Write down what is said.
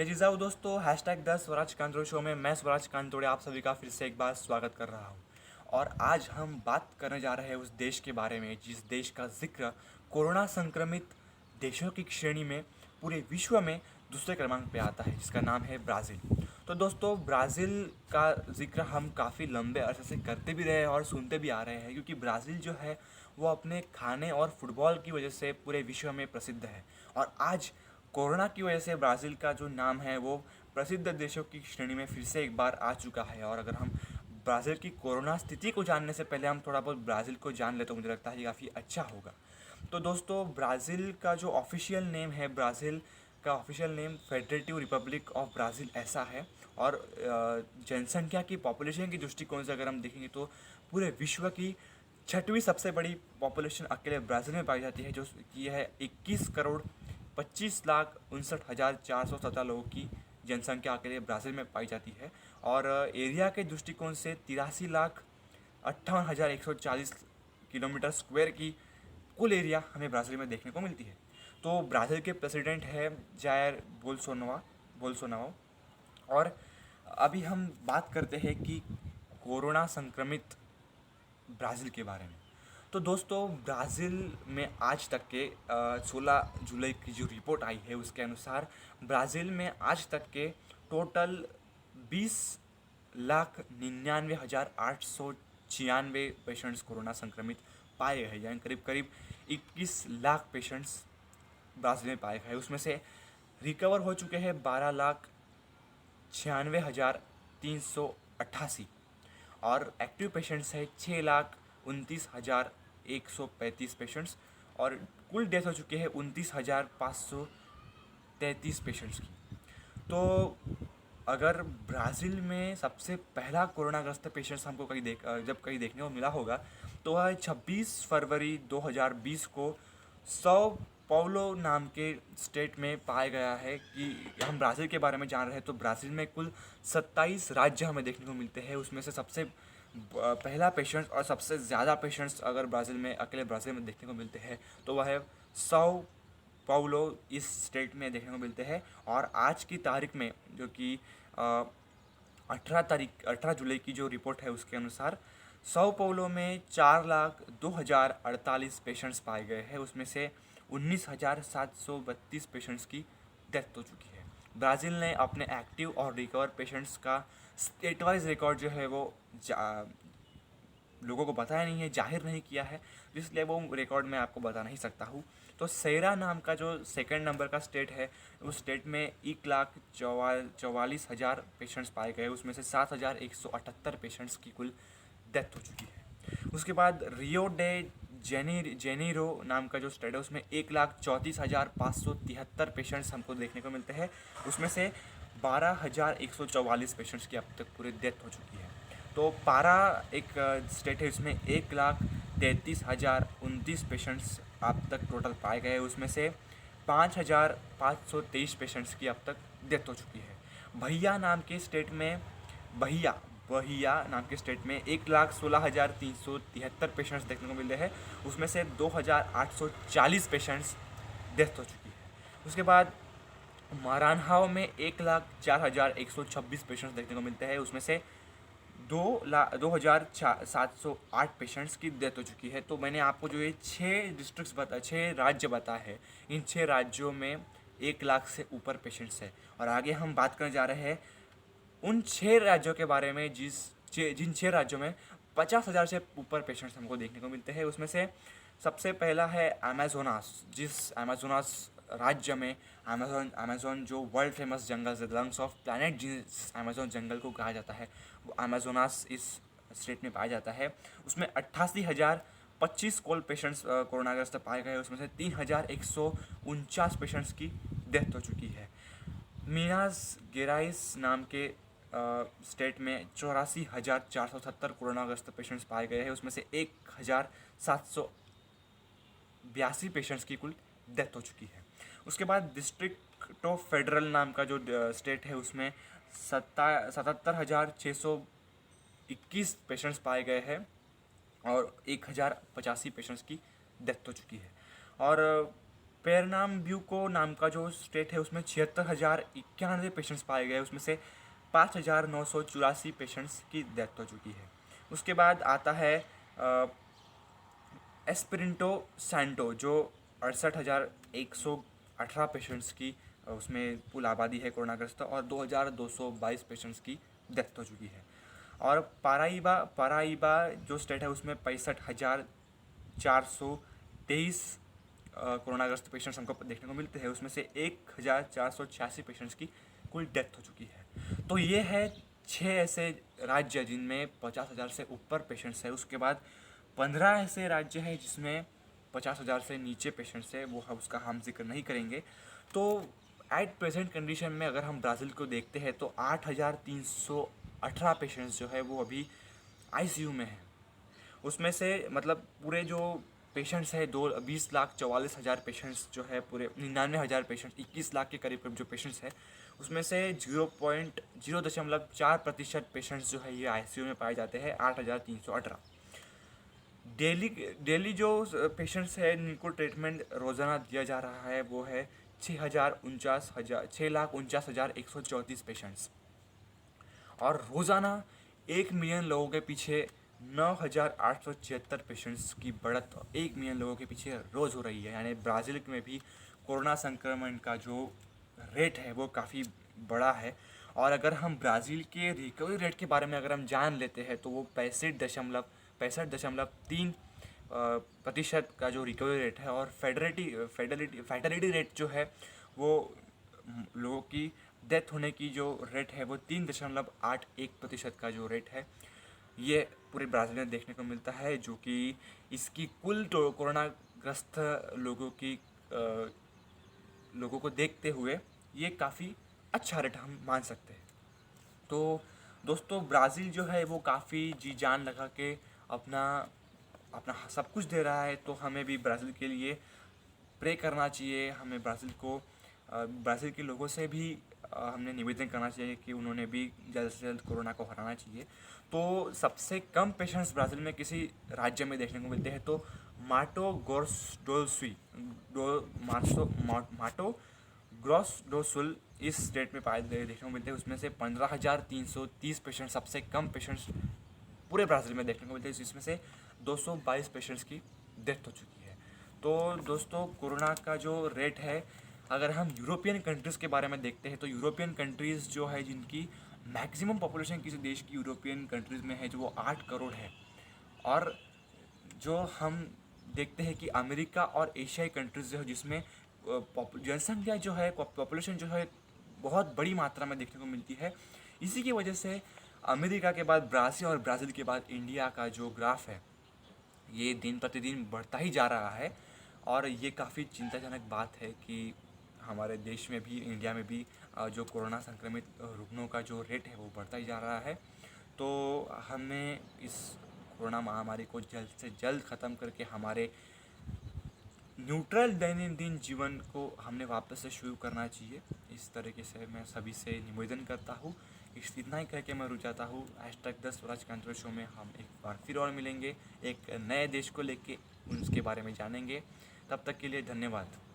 जय जिजाऊ दोस्तों, hashtag 10 Swaraj कांतोड़े show में मैं स्वराज कांतोड़े आप सभी का फिर से एक बार स्वागत कर रहा हूँ। और आज हम बात करने जा रहे हैं उस देश के बारे में जिस देश का जिक्र कोरोना संक्रमित देशों की श्रेणी में पूरे विश्व में दूसरे क्रमांक पे आता है, जिसका नाम है ब्राज़ील। तो दोस्तों, ब्राज़ील का जिक्र हम काफ़ी लंबे अरसे से करते भी रहे हैं और सुनते भी आ रहे हैं, क्योंकि ब्राज़ील जो है वो अपने खाने और फुटबॉल की वजह से पूरे विश्व में प्रसिद्ध है। और आज कोरोना की वजह से ब्राज़ील का जो नाम है वो प्रसिद्ध देशों की श्रेणी में फिर से एक बार आ चुका है। और अगर हम ब्राज़ील की कोरोना स्थिति को जानने से पहले हम थोड़ा बहुत ब्राज़ील को जान ले तो मुझे लगता है ये काफ़ी अच्छा होगा। तो दोस्तों, ब्राज़ील का जो ऑफिशियल नेम है, ब्राज़ील का official name federative republic of Brazil ऐसा है। और जनसंख्या की पॉपुलेशन की दृष्टिकोण से अगर हम देखेंगे तो पूरे विश्व की छठवीं सबसे बड़ी पॉपुलेशन अकेले ब्राज़ील में पाई जाती है, जो कि है 21,25,59,417 लोगों की जनसंख्या अकेले ब्राज़ील में पाई जाती है। और एरिया के दृष्टिकोण से 83,58,140 किलोमीटर स्क्वायर की कुल एरिया हमें ब्राज़ील में देखने को मिलती है। तो ब्राज़ील के प्रेसिडेंट है जायर बोल्सोनारो। और अभी हम बात करते हैं कि कोरोना संक्रमित ब्राज़ील के बारे में। तो दोस्तों, ब्राज़ील में आज तक के 16 जुलाई की जो रिपोर्ट आई है उसके अनुसार ब्राज़ील में आज तक के टोटल 20,99,896 पेशेंट्स कोरोना संक्रमित पाए गए हैं, यानी करीब करीब 21 लाख पेशेंट्स ब्राज़ील में पाए गए। उसमें से रिकवर हो चुके हैं 12,96,388 और एक्टिव पेशेंट्स है 6,29,135 पेशेंट्स। और कुल डेथ हो चुके हैं 29,533 पेशेंट्स की। तो अगर ब्राज़ील में सबसे पहला कोरोनाग्रस्त पेशेंट्स हमको जब कहीं देखने को मिला होगा तो वह 26 फरवरी 2020 को सौ paulo नाम के स्टेट में पाया गया है। कि हम ब्राज़ील के बारे में जान रहे हैं तो ब्राज़ील में कुल 27 राज्य हमें देखने को मिलते हैं। उसमें से सबसे पहला पेशेंट्स और सबसे ज़्यादा पेशेंट्स अगर ब्राज़ील में अकेले ब्राज़ील में देखने को मिलते हैं तो वह है सौ paulo इस स्टेट में देखने को मिलते हैं। और आज की तारीख में जो कि 18 जुलाई की जो रिपोर्ट है उसके अनुसार सौ paulo में 4,02,048 पेशेंट्स पाए गए हैं। उसमें से 19,732 पेशेंट्स की डेथ हो चुकी है। ब्राज़ील ने अपने एक्टिव और रिकवर पेशेंट्स का स्टेट वाइज रिकॉर्ड जो है वो लोगों को बताया नहीं है, जाहिर नहीं किया है, इसलिए वो रिकॉर्ड मैं आपको बता नहीं सकता हूँ। तो सेरा नाम का जो सेकंड नंबर का स्टेट है, उस स्टेट में 1,44,000 पेशेंट्स पाए गए। उसमें से 7,178 पेशेंट्स की कुल डेथ हो चुकी है। उसके बाद रियो डे जेनीरो नाम का जो स्टेट है उसमें 1,34,573 पेशेंट्स हमको देखने को मिलते हैं। उसमें से 12,144 पेशेंट्स की अब तक पूरी डेथ हो चुकी है। तो पारा एक स्टेट है, उसमें 1,33,029 पेशेंट्स अब तक टोटल पाए गए। उसमें से 5,523 पेशेंट्स की अब तक डेथ हो चुकी है। भैया नाम के स्टेट में बहिया बहिया नाम के स्टेट में 1,16,373 पेशेंट्स देखने को मिल रहे हैं। उसमें से 2,840 पेशेंट्स डेथ हो चुकी है। उसके बाद मारानहाव में 1,04,126 पेशेंट्स देखने को मिलते हैं। उसमें से 2,708 पेशेंट्स की डेथ हो चुकी है। तो मैंने आपको जो ये 6 राज्य बताए हैं, इन 6 राज्यों में 1 लाख से ऊपर पेशेंट्स है। और आगे हम बात करने जा रहे हैं उन 6 राज्यों के बारे में जिन 6 राज्यों में 50,000 से ऊपर पेशेंट्स हमको देखने को मिलते हैं। उसमें से सबसे पहला है अमेजोनास। जिस अमेजोनास राज्य में अमेजोन जो वर्ल्ड फेमस जंगल है, लंग्स ऑफ प्लैनेट जिस अमेजोन जंगल को कहा जाता है, वो अमेजोनास इस स्टेट में पाया जाता है। उसमें 88,025 कोल पेशेंट्स कोरोनाग्रस्त पाए गए। उसमें से 3,149 पेशेंट्स की डेथ हो चुकी है। मीनास गेराइस नाम के स्टेट में 84,470 कोरोनाग्रस्त पेशेंट्स पाए गए हैं। उसमें से 1,782 पेशेंट्स की कुल डेथ हो चुकी है। उसके बाद डिस्ट्रिक्ट ऑफ फेडरल नाम का जो स्टेट है उसमें 77,621 पेशेंट्स पाए गए हैं और 1,085 पेशेंट्स की डेथ हो चुकी है। और पेरनाम्ब्यूको नाम का जो स्टेट है उसमें 76,091 पेशेंट्स पाए गए, उसमें से 5,984 पेशेंट्स की डेथ हो चुकी है। उसके बाद आता है एस्पिरिंटो सैंटो जो 68,118 पेशेंट्स की उसमें कुल आबादी है कोरोनाग्रस्त, और 2,222 पेशेंट्स की डेथ हो चुकी है। और पाराइबा जो स्टेट है उसमें 65,423 कोरोनाग्रस्त पेशेंट्स हमको देखने को मिलते हैं, उसमें से 1,486 पेशेंट्स की कुल डेथ हो चुकी है। तो ये है 6 ऐसे राज्य जिनमें 50,000 से ऊपर पेशेंट्स है। उसके बाद 15 ऐसे राज्य हैं जिसमें 50,000 से नीचे पेशेंट्स है, वो उसका हम जिक्र नहीं करेंगे। तो एट प्रेजेंट कंडीशन में अगर हम ब्राज़ील को देखते हैं तो 8,318 पेशेंट्स जो है वो अभी आईसीयू में है। उसमें से मतलब पूरे जो पेशेंट्स है 20,44,000 पेशेंट्स जो है, पूरे 99,000 पेशेंट्स, 21 लाख के करीब जो पेशेंट्स है, उसमें से 0.04% पेशेंट्स जो है ये आईसीयू में पाए जाते हैं, 8,318। डेली जो पेशेंट्स है जिनको ट्रीटमेंट रोज़ाना दिया जा रहा है वो है 6,49,134 पेशेंट्स, और रोज़ाना 1 मिलियन लोगों के पीछे 9,876 पेशेंट्स की बढ़त 1 मिलियन लोगों के पीछे रोज़ हो रही है। यानी ब्राज़ील में भी कोरोना संक्रमण का जो रेट है वो काफ़ी बड़ा है। और अगर हम ब्राज़ील के रिकवरी रेट के बारे में अगर हम जान लेते हैं तो वो 65.67% का जो रिकवरी रेट है, और फैटलिटी रेट जो है वो लोगों की डेथ होने की जो रेट है वो 3.81% का जो रेट है, ये पूरे ब्राज़ील में देखने को मिलता है, जो कि इसकी कुल कोरोना ग्रस्त लोगों को देखते हुए ये काफ़ी अच्छा रेट हम मान सकते हैं। तो दोस्तों, ब्राज़ील जो है वो काफ़ी जी जान लगा के अपना अपना सब कुछ दे रहा है, तो हमें भी ब्राज़ील के लिए प्रे करना चाहिए। हमें ब्राज़ील के लोगों से भी हमने निवेदन करना चाहिए कि उन्होंने भी जल्द से जल्द कोरोना को हराना चाहिए। तो सबसे कम पेशेंट्स ब्राज़ील में किसी राज्य में देखने को मिलते हैं तो माटो ग्रॉस डो सुल इस स्टेट में देखने को मिलते हैं। उसमें से 15,330 पेशेंट सबसे कम पेशेंट्स पूरे ब्राज़ील में देखने को मिलते हैं, जिसमें से 222 पेशेंट्स की डेथ हो चुकी है। तो दोस्तों, कोरोना का जो रेट है, अगर हम यूरोपियन कंट्रीज़ के बारे में देखते हैं तो यूरोपियन कंट्रीज़ जो है जिनकी मैक्सिमम पॉपुलेशन किसी देश की यूरोपियन कंट्रीज़ में है जो वो 8 करोड़ है। और जो हम देखते हैं कि अमेरिका और एशियाई कंट्रीज़ जो है जिसमें जनसंख्या जो है, पॉपुलेशन जो है बहुत बड़ी मात्रा में देखने को मिलती है। इसी की वजह से अमेरिका के बाद ब्राज़ील और ब्राज़ील के बाद इंडिया का जो ग्राफ है ये दिन प्रतिदिन बढ़ता ही जा रहा है। और ये काफ़ी चिंताजनक बात है कि हमारे देश में भी, इंडिया में भी जो कोरोना संक्रमित रुग्णों का जो रेट है वो बढ़ता ही जा रहा है। तो हमें इस कोरोना महामारी को जल्द से जल्द ख़त्म करके हमारे न्यूट्रल दैनंदिन जीवन को हमने वापस से शुरू करना चाहिए। इस तरीके से मैं सभी से निवेदन करता हूँ। इतना ही कह के मैं रुक जाता हूँ। #10 स्वराज कांतोड़े शो में हम एक बार फिर और मिलेंगे, एक नए देश को लेके उसके बारे में जानेंगे। तब तक के लिए धन्यवाद।